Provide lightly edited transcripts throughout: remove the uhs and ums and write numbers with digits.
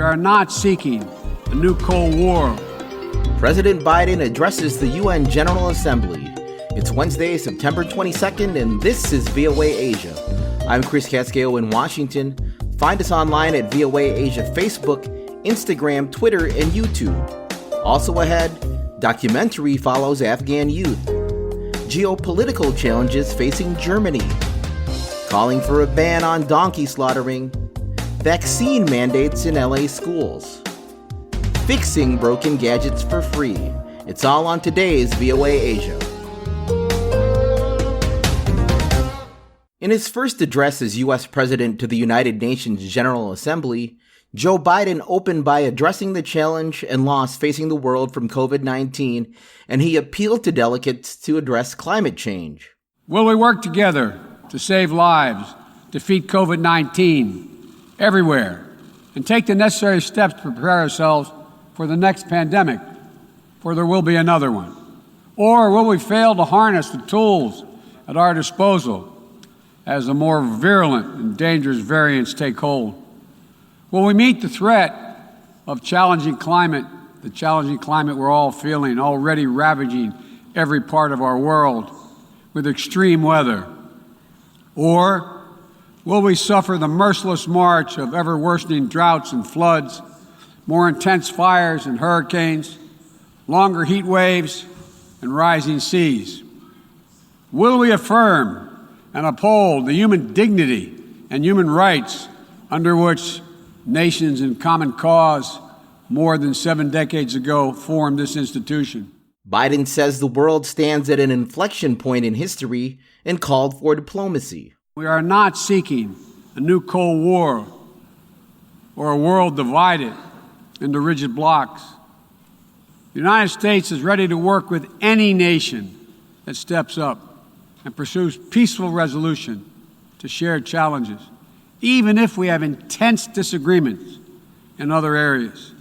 are not seeking a new Cold War. President Biden addresses the UN General Assembly. It's Wednesday, September 22nd, and this is VOA Asia. I'm Chris Cascale in Washington. Find us online at VOA Asia Facebook, Instagram, Twitter, and YouTube. Also ahead, documentary follows Afghan youth. Geopolitical challenges facing Germany. Calling for a ban on donkey slaughtering. Vaccine mandates in LA schools. Fixing broken gadgets for free. It's all on today's VOA Asia. In his first address as U.S. President to the United Nations General Assembly, Joe Biden opened by addressing the challenge and loss facing the world from COVID-19, and he appealed to delegates to address climate change. Will we work together to save lives, defeat COVID-19 everywhere, and take the necessary steps to prepare ourselves for the next pandemic, for there will be another one? Or will we fail to harness the tools at our disposal as the more virulent and dangerous variants take hold? Will we meet the threat of the challenging climate we're all feeling, already ravaging every part of our world with extreme weather? Or will we suffer the merciless march of ever-worsening droughts and floods, more intense fires and hurricanes, longer heat waves, and rising seas? Will we affirm and uphold the human dignity and human rights under which nations in common cause more than 7 decades ago formed this institution? Biden says the world stands at an inflection point in history and called for diplomacy. We are not seeking a new Cold War or a world divided into rigid blocs. The United States is ready to work with any nation that steps up and pursues peaceful resolution to shared challenges, even if we have intense disagreements in other areas,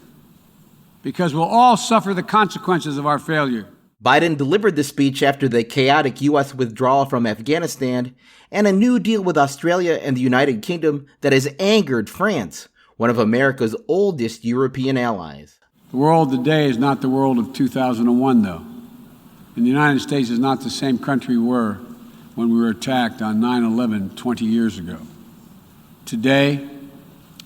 because we'll all suffer the consequences of our failure. Biden delivered the speech after the chaotic U.S. withdrawal from Afghanistan and a new deal with Australia and the United Kingdom that has angered France, one of America's oldest European allies. The world today is not the world of 2001, though. And the United States is not the same country we were when we were attacked on 9/11 20 years ago. Today,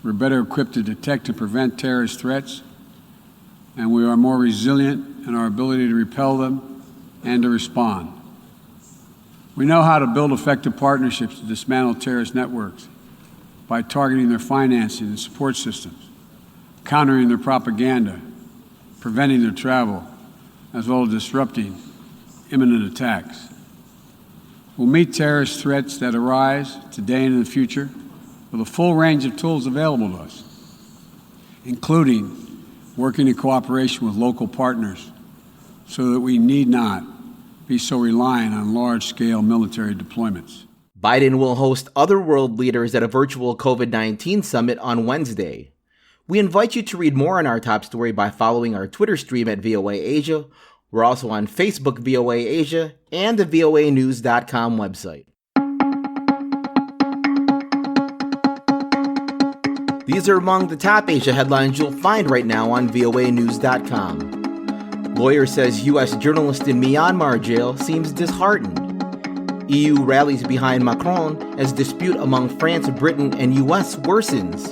we're better equipped to detect and prevent terrorist threats, and we are more resilient in our ability to repel them and to respond. We know how to build effective partnerships to dismantle terrorist networks by targeting their financing and support systems, countering their propaganda, preventing their travel, as well as disrupting imminent attacks. We'll meet terrorist threats that arise today and in the future with a full range of tools available to us, including working in cooperation with local partners so that we need not be so reliant on large-scale military deployments. Biden will host other world leaders at a virtual COVID-19 summit on Wednesday. We invite you to read more on our top story by following our Twitter stream at VOA Asia. We're also on Facebook VOA Asia and the voanews.com website. These are among the top Asia headlines you'll find right now on voanews.com. Lawyer says U.S. journalist in Myanmar jail seems disheartened. EU rallies behind Macron as dispute among France, Britain, and U.S. worsens.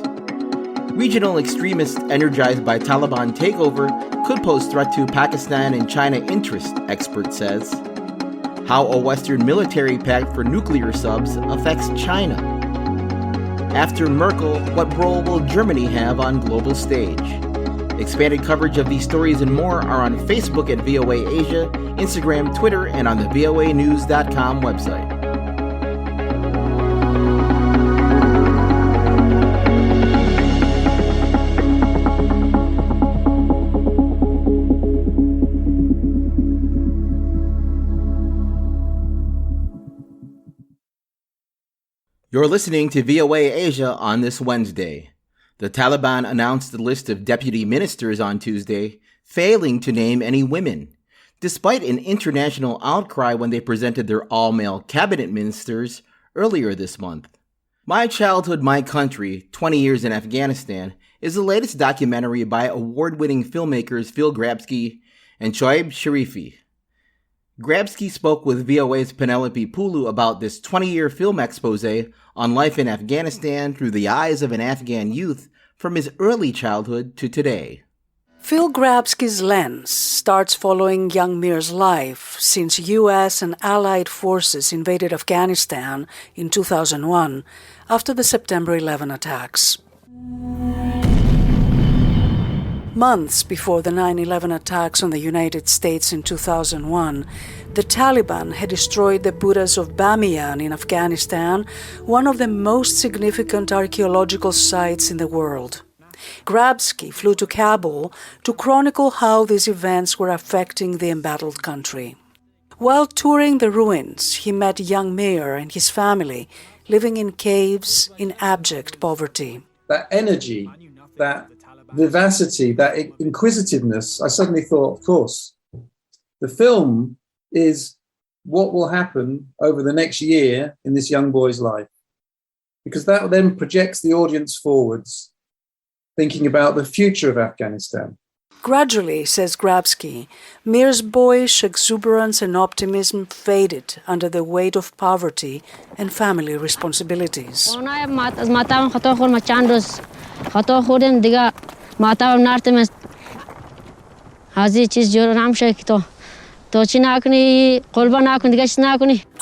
Regional extremists energized by Taliban takeover could pose threat to Pakistan and China interest, expert says. How a Western military pact for nuclear subs affects China. After Merkel, what role will Germany have on global stage? Expanded coverage of these stories and more are on Facebook at VOA Asia, Instagram, Twitter, and on the voanews.com website. You're listening to VOA Asia on this Wednesday. The Taliban announced the list of deputy ministers on Tuesday, failing to name any women, despite an international outcry when they presented their all-male cabinet ministers earlier this month. My Childhood, My Country, 20 Years in Afghanistan is the latest documentary by award-winning filmmakers Phil Grabsky and Shoaib Sharifi. Grabsky spoke with VOA's Penelope Pulu about this 20-year film expose on life in Afghanistan through the eyes of an Afghan youth from his early childhood to today. Phil Grabsky's lens starts following young Mir's life since U.S. and Allied forces invaded Afghanistan in 2001 after the September 11 attacks. Months before the 9/11 attacks on the United States in 2001, the Taliban had destroyed the Buddhas of Bamiyan in Afghanistan, one of the most significant archaeological sites in the world. Grabsky flew to Kabul to chronicle how these events were affecting the embattled country. While touring the ruins, he met young Mir and his family living in caves in abject poverty. That energy, that vivacity, that inquisitiveness, I suddenly thought, of course, the film is what will happen over the next year in this young boy's life. Because that then projects the audience forwards, thinking about the future of Afghanistan. Gradually, says Grabsky, Mir's boyish exuberance and optimism faded under the weight of poverty and family responsibilities.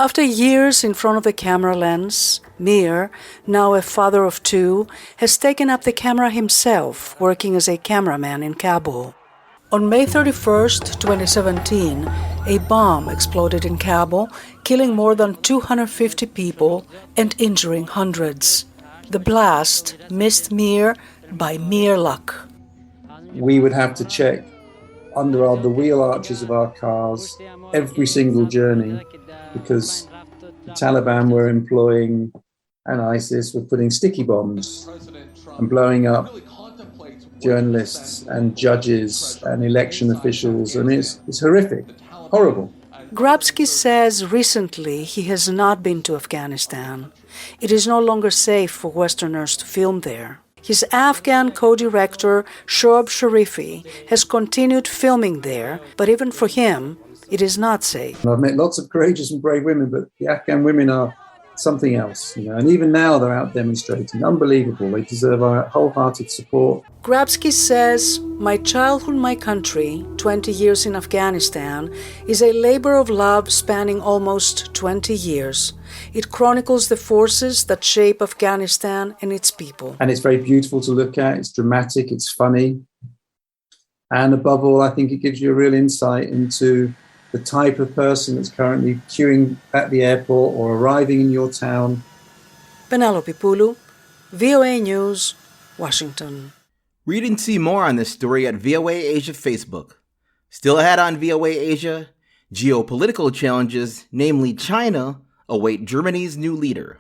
After years in front of the camera lens, Mir, now a father of two, has taken up the camera himself, working as a cameraman in Kabul. On May 31st, 2017, a bomb exploded in Kabul, killing more than 250 people and injuring hundreds. The blast missed Mir by mere luck. We would have to check under the wheel arches of our cars every single journey because the Taliban were employing and ISIS were putting sticky bombs and blowing up journalists and judges and election officials. I mean, it's horrific, horrible. Grabsky says recently he has not been to Afghanistan. It is no longer safe for Westerners to film there. His Afghan co-director, Shoaib Sharifi, has continued filming there, but even for him, it is not safe. I've met lots of courageous and brave women, but the Afghan women are something else, and even now they're out demonstrating. Unbelievable. They deserve our wholehearted support. Grabsky says, "My childhood, my country, 20 years in Afghanistan, is a labor of love spanning almost 20 years. It chronicles the forces that shape Afghanistan and its people." And it's very beautiful to look at. It's dramatic. It's funny. And above all, I think it gives you a real insight into the type of person that's currently queuing at the airport or arriving in your town. Penelope Pulu, VOA News, Washington. Read and see more on this story at VOA Asia Facebook. Still ahead on VOA Asia, geopolitical challenges, namely China, await Germany's new leader.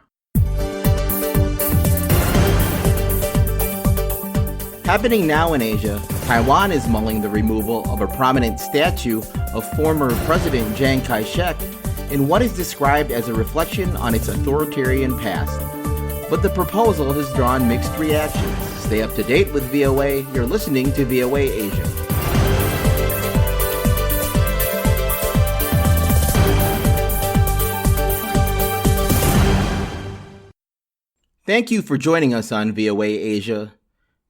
Happening now in Asia, Taiwan is mulling the removal of a prominent statue of former President Chiang Kai-shek in what is described as a reflection on its authoritarian past. But the proposal has drawn mixed reactions. Stay up to date with VOA. You're listening to VOA Asia. Thank you for joining us on VOA Asia.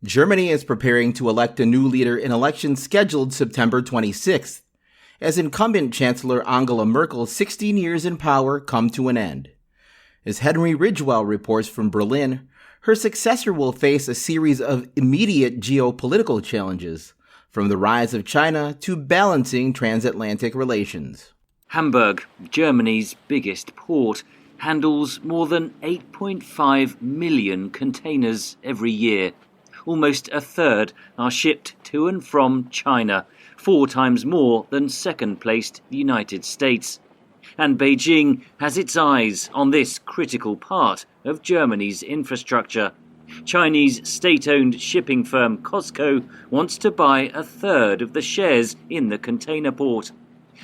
Germany is preparing to elect a new leader in elections scheduled September 26th, as incumbent Chancellor Angela Merkel's 16 years in power come to an end. As Henry Ridgewell reports from Berlin, her successor will face a series of immediate geopolitical challenges, from the rise of China to balancing transatlantic relations. Hamburg, Germany's biggest port, handles more than 8.5 million containers every year. Almost a third are shipped to and from China, 4 times more than second-placed the United States. And Beijing has its eyes on this critical part of Germany's infrastructure. Chinese state-owned shipping firm COSCO wants to buy a third of the shares in the container port.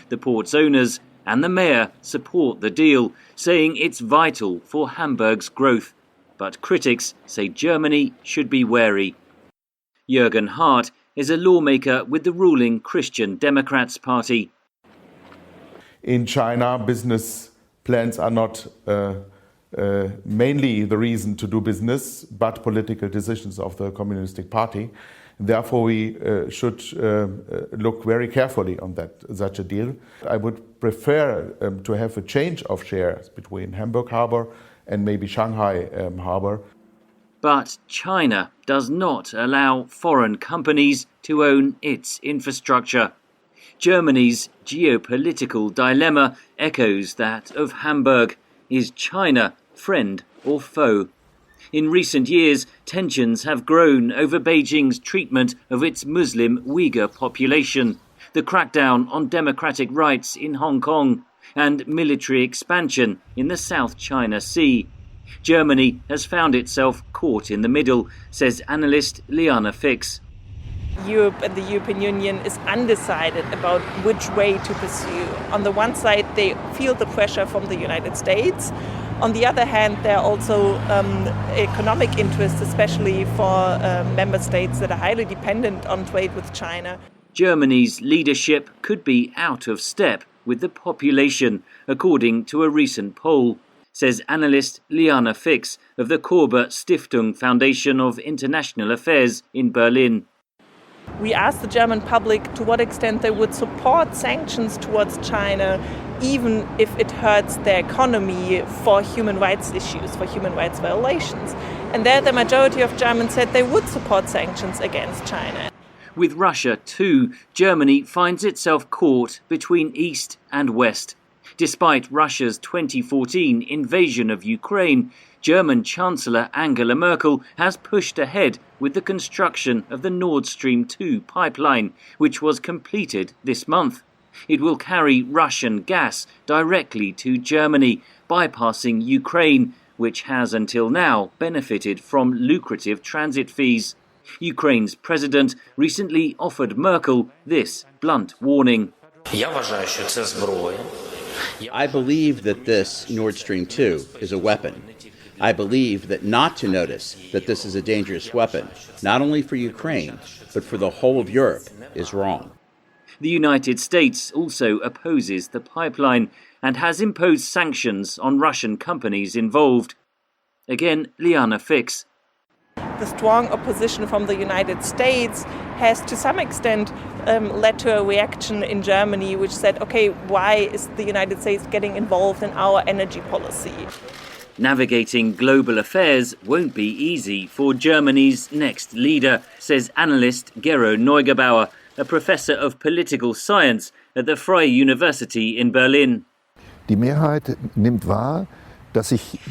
The port's owners and the mayor support the deal, saying it's vital for Hamburg's growth. But critics say Germany should be wary. Jürgen Hart is a lawmaker with the ruling Christian Democrats Party. In China, business plans are not mainly the reason to do business, but political decisions of the Communist Party. Therefore, we should look very carefully on such a deal. I would prefer to have a change of shares between Hamburg Harbor and maybe Shanghai Harbor. But China does not allow foreign companies to own its infrastructure. Germany's geopolitical dilemma echoes that of Hamburg. Is China friend or foe? In recent years, tensions have grown over Beijing's treatment of its Muslim Uyghur population, the crackdown on democratic rights in Hong Kong, and military expansion in the South China Sea. Germany has found itself caught in the middle, says analyst Liana Fix. Europe and the European Union is undecided about which way to pursue. On the one side, they feel the pressure from the United States. On the other hand, there are also economic interests, especially for member states that are highly dependent on trade with China. Germany's leadership could be out of step with the population, according to a recent poll, says analyst Liana Fix of the Korber Stiftung Foundation of International Affairs in Berlin. We asked the German public to what extent they would support sanctions towards China, even if it hurts their economy, for human rights issues, for human rights violations. And there the majority of Germans said they would support sanctions against China. With Russia too, Germany finds itself caught between East and West. Despite Russia's 2014 invasion of Ukraine, German Chancellor Angela Merkel has pushed ahead with the construction of the Nord Stream 2 pipeline, which was completed this month. It will carry Russian gas directly to Germany, bypassing Ukraine, which has until now benefited from lucrative transit fees. Ukraine's president recently offered Merkel this blunt warning. I believe that this Nord Stream 2 is a weapon. I believe that not to notice that this is a dangerous weapon, not only for Ukraine, but for the whole of Europe, is wrong. The United States also opposes the pipeline and has imposed sanctions on Russian companies involved. Again, Liana Fix. The strong opposition from the United States has to some extent led to a reaction in Germany which said, okay, why is the United States getting involved in our energy policy? Navigating global affairs won't be easy for Germany's next leader, says analyst Gero Neugebauer, a professor of political science at the Freie University in Berlin. Die Mehrheit nimmt wahr,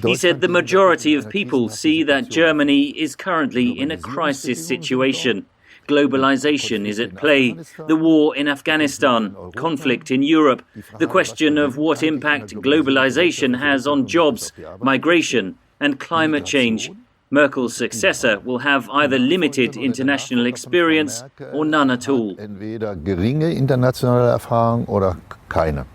he said the majority of people see that Germany is currently in a crisis situation. Globalization is at play, the war in Afghanistan, conflict in Europe, the question of what impact globalization has on jobs, migration and climate change. Merkel's successor will have either limited international experience or none at all. Entweder geringe internationale Erfahrung oder keine.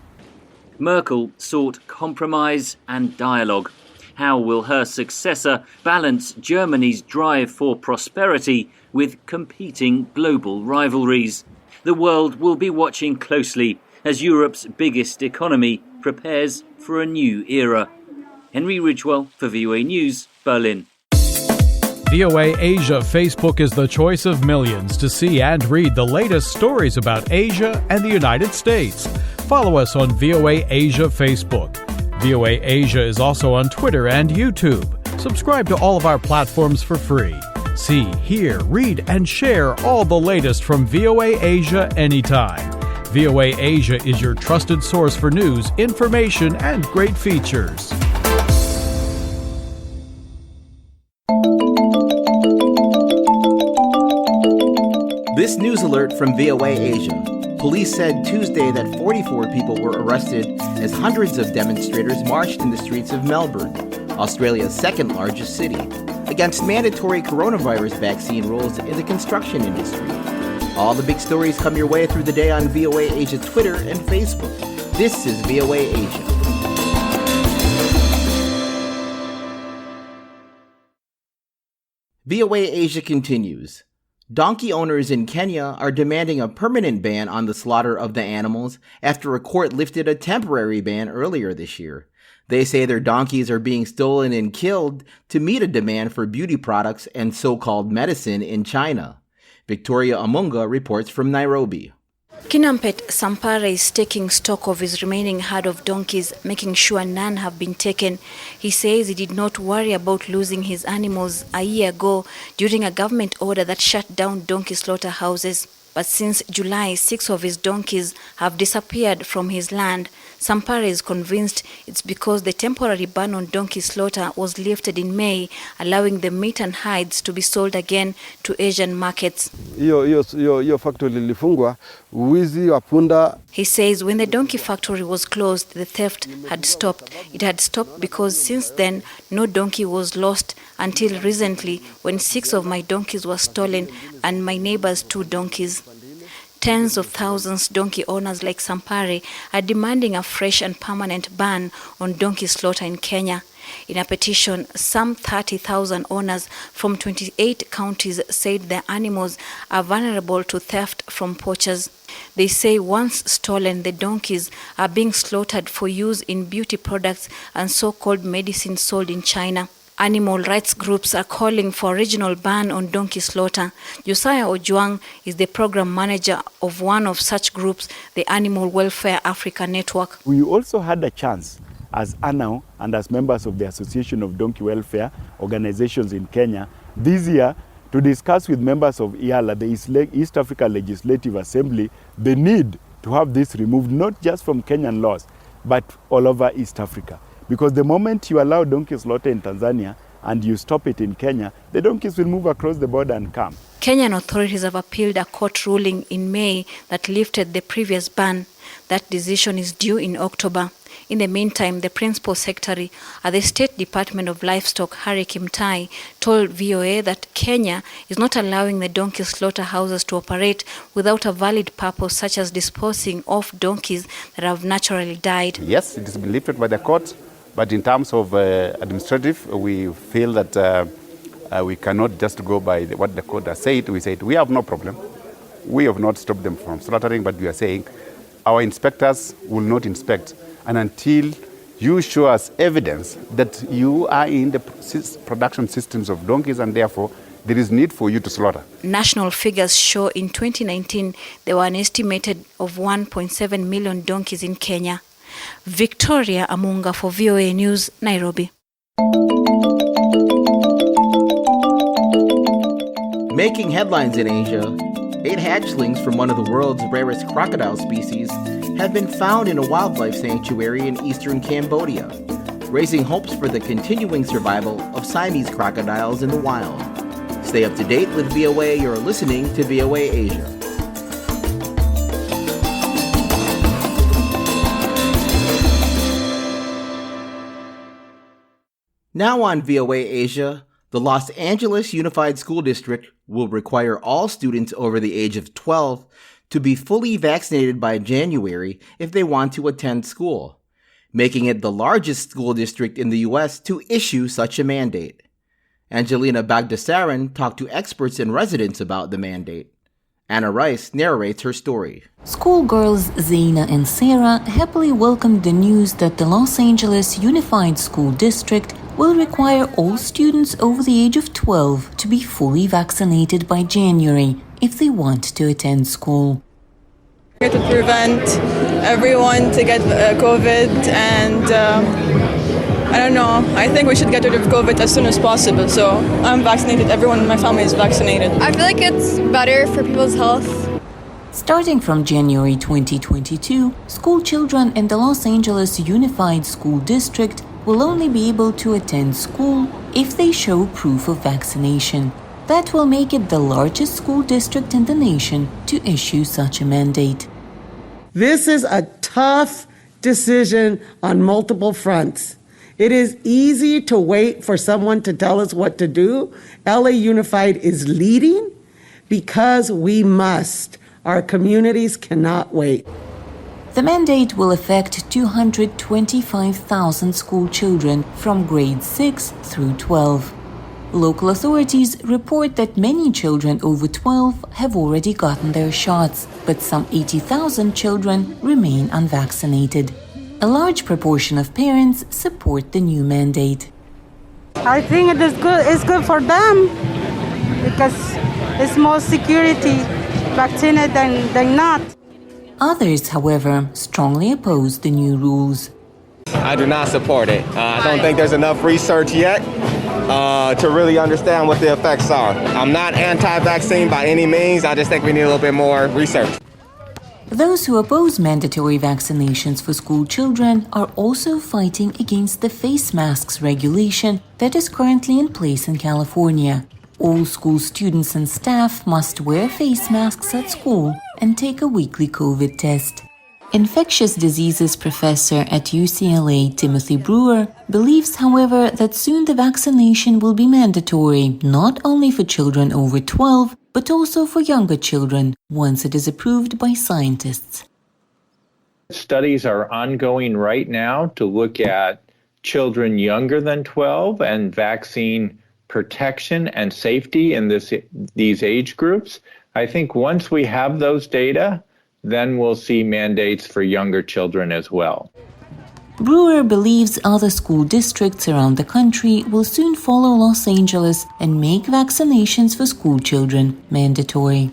Merkel sought compromise and dialogue. How will her successor balance Germany's drive for prosperity with competing global rivalries? The world will be watching closely as Europe's biggest economy prepares for a new era. Henry Ridgewell for VOA News, Berlin. VOA Asia Facebook is the choice of millions to see and read the latest stories about Asia and the United States. Follow us on VOA Asia Facebook. VOA Asia is also on Twitter and YouTube. Subscribe to all of our platforms for free. See, hear, read, and share all the latest from VOA Asia anytime. VOA Asia is your trusted source for news, information, and great features. This news alert from VOA Asia. Police said Tuesday that 44 people were arrested as hundreds of demonstrators marched in the streets of Melbourne, Australia's second largest city, against mandatory coronavirus vaccine rules in the construction industry. All the big stories come your way through the day on VOA Asia Twitter and Facebook. This is VOA Asia. VOA Asia continues. Donkey owners in Kenya are demanding a permanent ban on the slaughter of the animals after a court lifted a temporary ban earlier this year. They say their donkeys are being stolen and killed to meet a demand for beauty products and so-called medicine in China. Victoria Amunga reports from Nairobi. Kinampet Sampare is taking stock of his remaining herd of donkeys, making sure none have been taken. He says he did not worry about losing his animals a year ago during a government order that shut down donkey slaughterhouses. But since July, 6 of his donkeys have disappeared from his land. Sampare is convinced it's because the temporary ban on donkey slaughter was lifted in May, allowing the meat and hides to be sold again to Asian markets. Hiyo factory lilifungwa, wizi wa punda. He says when the donkey factory was closed, the theft had stopped. It had stopped because since then, no donkey was lost until recently when 6 of my donkeys were stolen and my neighbor's 2 donkeys. Tens of thousands donkey owners like Sampare are demanding a fresh and permanent ban on donkey slaughter in Kenya. In a petition, some 30,000 owners from 28 counties said their animals are vulnerable to theft from poachers. They say once stolen, the donkeys are being slaughtered for use in beauty products and so-called medicine sold in China. Animal rights groups are calling for a regional ban on donkey slaughter. Josiah Ojwang is the program manager of one of such groups, the Animal Welfare Africa Network. We also had a chance as ANAO and as members of the Association of Donkey Welfare Organizations in Kenya this year to discuss with members of IALA, the East Africa Legislative Assembly, the need to have this removed not just from Kenyan laws, but all over East Africa. Because the moment you allow donkey slaughter in Tanzania and you stop it in Kenya, the donkeys will move across the border and come. Kenyan authorities have appealed a court ruling in May that lifted the previous ban. That decision is due in October. In the meantime, the principal secretary at the State Department of Livestock, Harry Kimtai, told VOA that Kenya is not allowing the donkey slaughterhouses to operate without a valid purpose, such as disposing of donkeys that have naturally died. Yes, it has been lifted by the court, but in terms of administrative, we feel that we cannot just go by what the court has said. We said we have no problem. We have not stopped them from slaughtering, but we are saying our inspectors will not inspect. And until you show us evidence that you are in the production systems of donkeys and therefore there is need for you to slaughter. National figures show in 2019 there were an estimated of 1.7 million donkeys in Kenya. Victoria Amunga for VOA News, Nairobi. Making headlines in Asia, 8 hatchlings from one of the world's rarest crocodile species have been found in a wildlife sanctuary in eastern Cambodia, raising hopes for the continuing survival of Siamese crocodiles in the wild. Stay up to date with VOA. You're listening to VOA Asia. Now on VOA Asia, the Los Angeles Unified School District will require all students over the age of 12 to be fully vaccinated by January if they want to attend school, making it the largest school district in the U.S. to issue such a mandate. Angelina Bagdasaran talked to experts and residents about the mandate. Anna Rice narrates her story. Schoolgirls Zaina and Sarah happily welcomed the news that the Los Angeles Unified School District will require all students over the age of 12 to be fully vaccinated by January if they want to attend school. To prevent everyone to get COVID and I don't know, I think we should get rid of COVID as soon as possible. So I'm vaccinated, everyone in my family is vaccinated. I feel like it's better for people's health. Starting from January 2022, school children in the Los Angeles Unified School District will only be able to attend school if they show proof of vaccination. That will make it the largest school district in the nation to issue such a mandate. This is a tough decision on multiple fronts. It is easy to wait for someone to tell us what to do. LA Unified is leading because we must. Our communities cannot wait. The mandate will affect 225,000 school children from grade 6 through 12. Local authorities report that many children over 12 have already gotten their shots, but some 80,000 children remain unvaccinated. A large proportion of parents support the new mandate. I think it is good. It's good for them because it's more security vaccinated than not. Others, however, strongly oppose the new rules. I do not support it. I don't think there's enough research yet to really understand what the effects are. I'm not anti-vaccine by any means. I just think we need a little bit more research. Those who oppose mandatory vaccinations for school children are also fighting against the face masks regulation that is currently in place in California. All school students and staff must wear face masks at school and take a weekly COVID test. Infectious diseases professor at UCLA, Timothy Brewer, believes, however, that soon the vaccination will be mandatory not only for children over 12, but also for younger children once it is approved by scientists. Studies are ongoing right now to look at children younger than 12 and vaccine protection and safety in these age groups. I think once we have those data, then we'll see mandates for younger children as well. Brewer believes other school districts around the country will soon follow Los Angeles and make vaccinations for school children mandatory.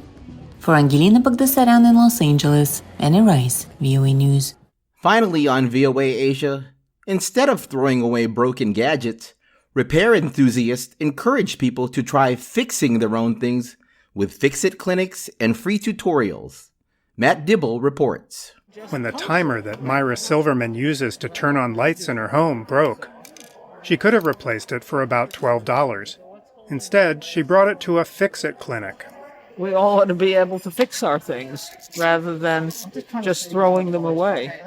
For Angelina Bagdasaran in Los Angeles, Anna Rice, VOA News. Finally on VOA Asia, instead of throwing away broken gadgets, repair enthusiasts encourage people to try fixing their own things with fix-it clinics and free tutorials. Matt Dibble reports. When the timer that Myra Silverman uses to turn on lights in her home broke, she could have replaced it for about $12. Instead, she brought it to a fix-it clinic. We all ought to be able to fix our things rather than just throwing them away.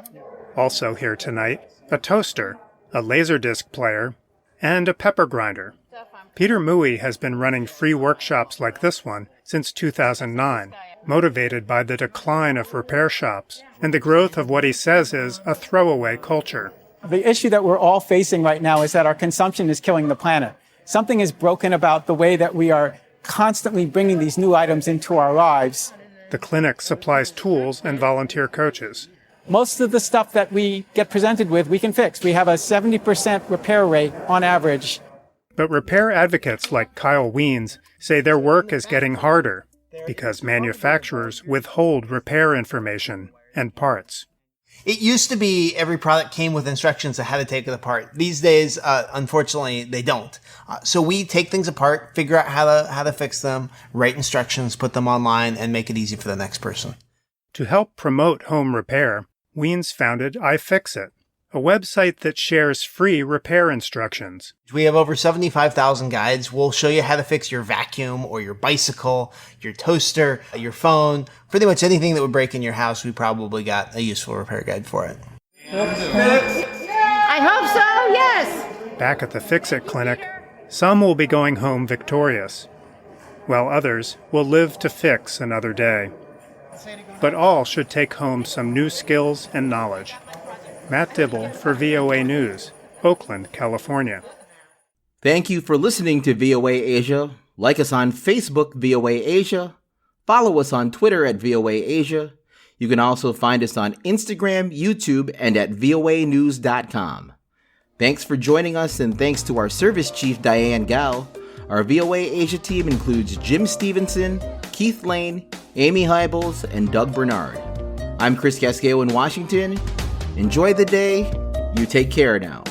Also here tonight, a toaster, a Laserdisc player, and a pepper grinder. Peter Mui has been running free workshops like this one since 2009, motivated by the decline of repair shops and the growth of what he says is a throwaway culture. The issue that we're all facing right now is that our consumption is killing the planet. Something is broken about the way that we are constantly bringing these new items into our lives. The clinic supplies tools and volunteer coaches. Most of the stuff that we get presented with, we can fix. We have a 70% repair rate on average. But repair advocates like Kyle Wiens say their work is getting harder because manufacturers withhold repair information and parts. It used to be every product came with instructions on how to take it apart. These days, unfortunately, they don't. So we take things apart, figure out how to fix them, write instructions, put them online, and make it easy for the next person. To help promote home repair, Wiens founded iFixit, a website that shares free repair instructions. We have over 75,000 guides. We'll show you how to fix your vacuum or your bicycle, your toaster, your phone. Pretty much anything that would break in your house, we probably got a useful repair guide for it. I hope so, yes. Back at the Fix-It clinic, some will be going home victorious, while others will live to fix another day. But all should take home some new skills and knowledge. Matt Dibble for VOA News, Oakland, California. Thank you for listening to VOA Asia. Like us on Facebook, VOA Asia. Follow us on Twitter at VOA Asia. You can also find us on Instagram, YouTube, and at voanews.com. Thanks for joining us, and thanks to our service chief, Diane Gao. Our VOA Asia team includes Jim Stevenson, Keith Lane, Amy Hybels, and Doug Bernard. I'm Chris Casqueo in Washington. Enjoy the day. You take care now.